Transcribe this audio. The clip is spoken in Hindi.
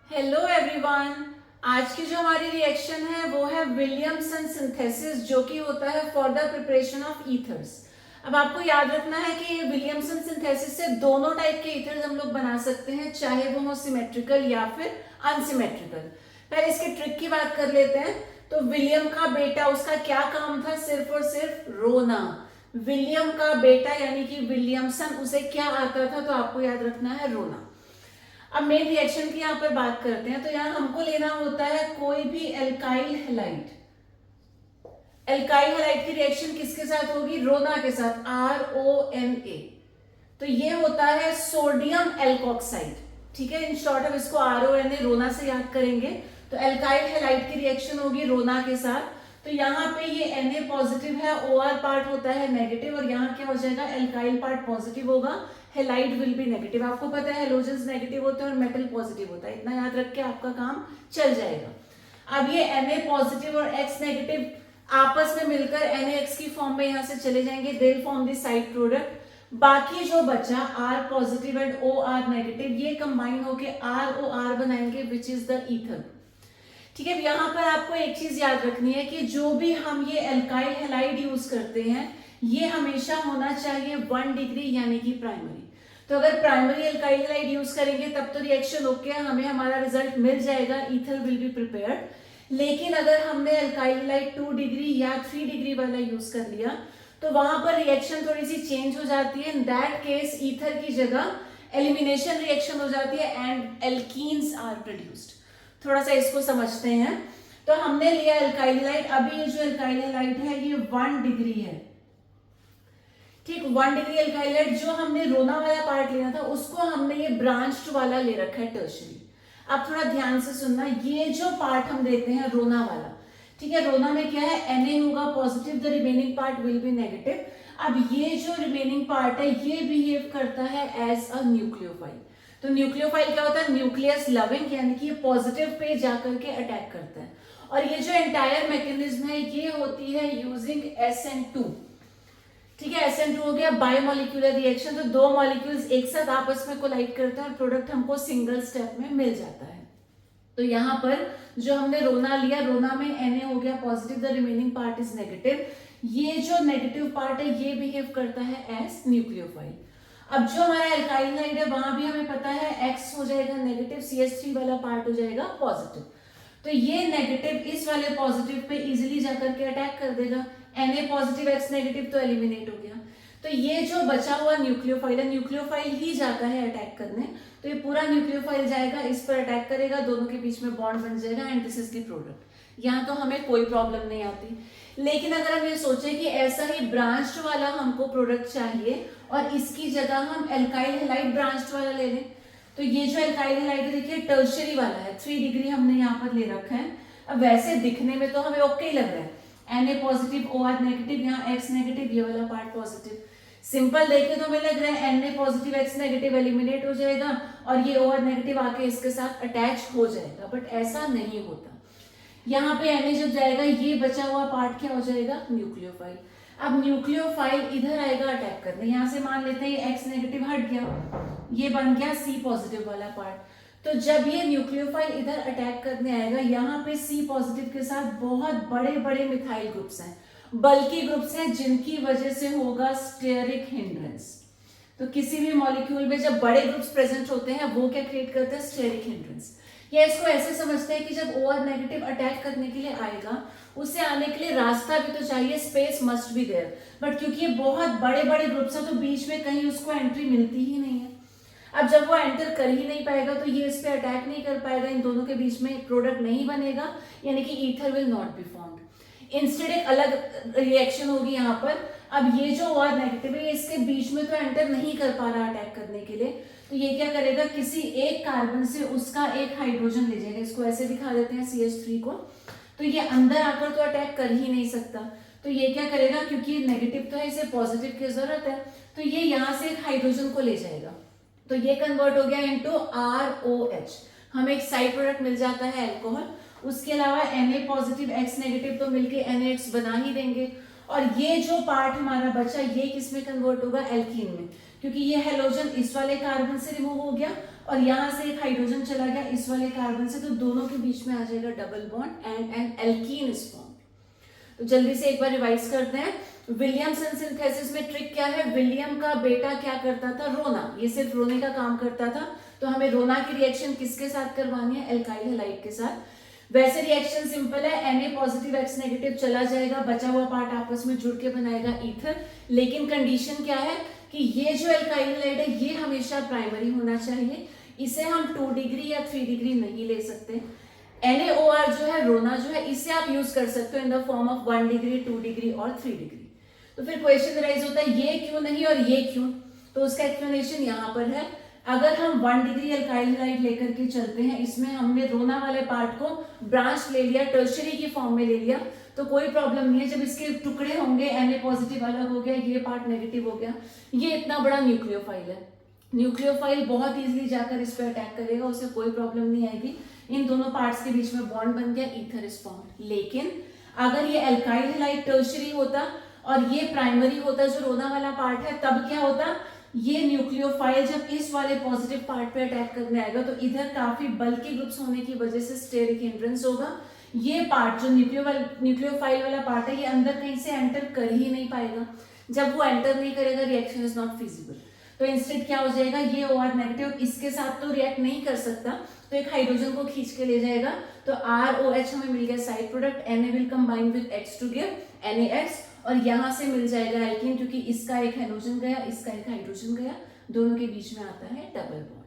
Hello everyone. आज की जो हमारी रिएक्शन है वो है विलियमसन सिंथेसिस, जो कि होता है for the preparation of ethers. अब आपको याद रखना है कि विलियमसन सिंथेसिस से दोनों टाइप के ईथर्स हम लोग बना सकते हैं, चाहे वो हो सिमेट्रिकल या फिर अनसिमेट्रिकल। पहले इसके ट्रिक की बात कर लेते हैं। तो विलियम का बेटा, उसका क्या काम था? सिर्फ और सिर्फ रोना। विलियम का बेटा यानी कि विलियमसन, उसे क्या आता था? तो आपको याद रखना है रोना। अब मेन रिएक्शन की यहाँ पर बात करते हैं। तो यहाँ हमको लेना होता है कोई भी एल्काइल हैलाइड। एल्काइल हैलाइड की रिएक्शन किसके साथ होगी? रोना के साथ, RONA। तो ये होता है सोडियम एल्कोक्साइड। ठीक है, इन शॉर्ट हम इसको RONA रोना से याद करेंगे। तो एल्काइल हैलाइड की रिएक्शन होगी रोना के साथ। तो यहाँ पे ये Na पॉजिटिव है, OR पार्ट होता है नेगेटिव, और यहाँ क्या हो जाएगा? एल्काइल पार्ट पॉजिटिव होगा, हैलाइड विल बी नेगेटिव। आपको पता है हेलोजेंस नेगेटिव होते हैं और मेटल पॉजिटिव होता है, इतना याद रख के आपका काम चल जाएगा। अब ये Na पॉजिटिव और X नेगेटिव आपस में मिलकर NaX की फॉर्म में यहाँ से चले जाएंगे, they will form the side product. बाकी जो बचा R positive and OR negative, ये कंबाइन होके ROR बनाएंगे, विच इज द ईथर। ठीक है, यहाँ पर आपको एक चीज याद रखनी है कि जो भी हम ये एल्काइल हैलाइड यूज करते हैं, ये हमेशा होना चाहिए 1 डिग्री यानी कि प्राइमरी। तो अगर प्राइमरी एल्काइल हैलाइड यूज करेंगे तब तो रिएक्शन ओके है, हमें हमारा रिजल्ट मिल जाएगा, ईथर विल बी प्रिपेयर्ड। लेकिन अगर हमने एल्काइल हैलाइड 2 डिग्री या 3 डिग्री वाला यूज कर लिया तो वहां पर रिएक्शन थोड़ी सी चेंज हो जाती है। इन दैट केस ईथर की जगह एलिमिनेशन रिएक्शन हो जाती है एंड एल्कीन्स आर प्रोड्यूस्ड। थोड़ा सा इसको समझते हैं। तो हमने लिया एल्काइल हैलाइड। अभी ये जो एल्काइल हैलाइड है ये 1 डिग्री है। ठीक, 1 डिग्री एल्काइल हैलाइड, जो हमने रोना वाला पार्ट लेना था उसको हमने ये ब्रांच्ड वाला ले रखा है, टर्शियरी। अब थोड़ा ध्यान से सुनना, ये जो पार्ट हम देते हैं रोना वाला, ठीक है, रोना में क्या है? Na होगा positive, the remaining part will be negative. अब ये जो रिमेनिंग पार्ट है ये बिहेव करता है एज अ न्यूक्लियोफाइल। तो न्यूक्लियोफाइल क्या होता है? न्यूक्लियस लविंग, यानी कि ये पॉजिटिव पे जाकर के अटैक करता है। और ये जो एंटायर मैकेनिज्म है ये होती है यूजिंग SN2। ठीक है, SN2 हो गया बायोमोलिक्यूलर रिएक्शन। तो दो मॉलिक्यूल्स एक साथ आपस में कोलाइड करते हैं और प्रोडक्ट हमको सिंगल स्टेप में मिल जाता है। तो यहाँ पर जो हमने रोना लिया, रोना में Na हो गया positive, the remaining part is negative. ये जो नेगेटिव पार्ट है ये बिहेव करता है एज न्यूक्लियोफाइल। अब जो हमारा एल्काइल हैलाइड है वहां भी हमें पता है X हो जाएगा नेगेटिव, CH3 वाला पार्ट हो जाएगा पॉजिटिव। तो ये नेगेटिव इस वाले पॉजिटिव पे इजीली जाकर के अटैक कर देगा। Na पॉजिटिव X नेगेटिव तो एलिमिनेट हो गया। तो ये जो बचा हुआ न्यूक्लियोफाइल है, न्यूक्लियोफाइल ही जाता है अटैक करने। तो ये पूरा न्यूक्लियोफाइल जाएगा, इस पर अटैक करेगा, दोनों के बीच में बॉन्ड बन जाएगा and this is the product. यहाँ तो हमें कोई प्रॉब्लम नहीं आती। लेकिन अगर हम ये सोचे कि ऐसा ही ब्रांच्ड वाला हमको प्रोडक्ट चाहिए और इसकी जगह हम एल्काइल हैलाइड ब्रांच्ड वाला ले लें, तो ये जो एल्काइल हैलाइड है देखिए टर्शियरी वाला है, 3 डिग्री हमने यहाँ पर ले रखा है। अब वैसे दिखने में तो हमें ओके ही लग रहा है, Na पॉजिटिव OR नेगेटिव, यहाँ X नेगेटिव, ये वाला पार्ट पॉजिटिव। सिंपल देखे तो हमें लग रहा है Na positive X negative eliminate हो जाएगा और ये OR नेगेटिव आके इसके साथ अटैच हो जाएगा, बट ऐसा नहीं होता। यहाँ पे Na जब जाएगा ये बचा हुआ पार्ट क्या हो जाएगा? न्यूक्लियोफाइल। अब न्यूक्लियोफाइल इधर आएगा अटैक करने, यहाँ से मान लेते हैं X नेगेटिव हट गया, ये बन गया C पॉजिटिव वाला पार्ट। तो जब ये न्यूक्लियोफाइल इधर अटैक करने आएगा, यहाँ पे C पॉजिटिव के साथ बहुत बड़े बड़े मिथाइल ग्रुप्स हैं, बल्कि ग्रुप्स हैं, जिनकी वजह से होगा स्टेरिक हिंड्रेंस। तो किसी भी मॉलिक्यूल में जब बड़े ग्रुप्स प्रेजेंट होते हैं वो क्या क्रिएट करते हैं? Steric hindrance. या इसको ऐसे समझते हैं कि जब OR नेगेटिव अटैक करने के लिए आएगा, उससे आने के लिए रास्ता भी तो चाहिए, space must be there, but क्योंकि ये बहुत बड़े बड़े ग्रुप्स हैं तो बीच में कहीं उसको एंट्री मिलती ही नहीं है। अब जब वो एंटर कर ही नहीं पाएगा तो ये इस पे अटैक नहीं कर पाएगा, इन दोनों के बीच में प्रोडक्ट नहीं बनेगा, यानी कि ether will not be formed. Instead एक अलग रिएक्शन होगी यहाँ पर। अब ये जो OR नेगेटिव है इसके बीच में तो एंटर नहीं कर पा रहा अटैक करने के लिए, तो ये क्या करेगा? किसी एक कार्बन से उसका एक हाइड्रोजन ले जाएगा, इसको ऐसे दिखा देते हैं CH3 को। तो ये अंदर आकर तो अटैक कर ही नहीं सकता, तो ये क्या करेगा? क्योंकि नेगेटिव तो है, इसे पॉजिटिव की जरूरत है, तो ये यहाँ से एक हाइड्रोजन को ले जाएगा, तो ये कन्वर्ट हो गया इनटू ROH, हमें एक साइड प्रोडक्ट मिल जाता है अल्कोहल। उसके अलावा Na पॉजिटिव X नेगेटिव तो मिलके NaX बना ही देंगे, और ये जो पार्ट हमारा बचा ये किस में कन्वर्ट होगा? एल्कीन में, क्योंकि ये हेलोजन इस वाले कार्बन से रिमूव हो गया और यहाँ से एक हाइड्रोजन चला गया, इस वाले कार्बन से, तो दोनों के बीच में आ जाएगा double bond and N alkene is form. तो जल्दी से एक बार रिवाइज करते हैं। विलियमसन सिंथेसिस में ट्रिक क्या है, विलियम का बेटा क्या करता था, रोना, ये सिर्फ रोने का काम करता था, तो हमें रोना की रिएक्शन किसके साथ करवानी है, एल्काइल हैलाइड के साथ। वैसे रिएक्शन सिंपल है, Na पॉजिटिव X नेगेटिव चला जाएगा, बचा हुआ पार्ट आपस में जुड़ के बनाएगा ईथर, लेकिन कंडीशन क्या है कि ये जो एल्काइल हैलाइड है ये हमेशा प्राइमरी होना चाहिए, इसे हम 2 डिग्री या 3 डिग्री नहीं ले सकते। NaOR जो है, रोना जो है, इसे आप यूज कर सकते हो in the form of 1 degree, 2 degree और 3 डिग्री। तो फिर क्वेश्चन राइज होता है ये क्यों नहीं और ये क्यों, तो उसका एक्सप्लेनेशन यहाँ पर है। अगर हम 1 डिग्री एल्काइल हैलाइड लेकर के चलते हैं, इसमें हमने रोना वाले पार्ट को ब्रांच ले लिया, टर्शरी की फॉर्म में ले लिया, तो कोई प्रॉब्लम नहीं है। जब इसके टुकड़े होंगे, Na पॉजिटिव अलग हो गया, ये पार्ट नेगेटिव हो गया, ये इतना बड़ा न्यूक्लियोफाइल है, न्यूक्लियोफाइल बहुत इजीली जाकर इस पर अटैक करेगा, उसे कोई प्रॉब्लम नहीं आएगी। इन दोनों पार्ट्स के बीच में बॉन्ड बन गया, ईथर इज फॉर्म्ड। लेकिन अगर ये एल्काइल हैलाइड टर्शरी होता और ये प्राइमरी होता, जो रोना वाला पार्ट है, तब क्या होता, ये न्यूक्लियोफाइल जब इस वाले पॉजिटिव पार्ट पे अटैक करने आएगा तो इधर काफी बल्की ग्रुप्स होने की वजह से स्टेरिक हिंड्रेंस होगा। ये पार्ट जो न्यूक्लियोफाइल वाला पार्ट है, ये अंदर कहीं से एंटर कर ही नहीं पाएगा। जब वो एंटर नहीं करेगा, रिएक्शन इज नॉट फिजिबल। तो इंस्टेड क्या हो जाएगा, ये OR नेगेटिव इसके साथ तो रिएक्ट नहीं कर सकता, तो एक हाइड्रोजन को खींच के ले जाएगा, तो ROH हमें मिल गया side product, Na will combine with X to give NaX, और यहाँ से मिल जाएगा एल्कीन, क्योंकि इसका एक हाइड्रोजन गया, इसका एक हाइड्रोजन गया, दोनों के बीच में आता है डबल बॉन्ड।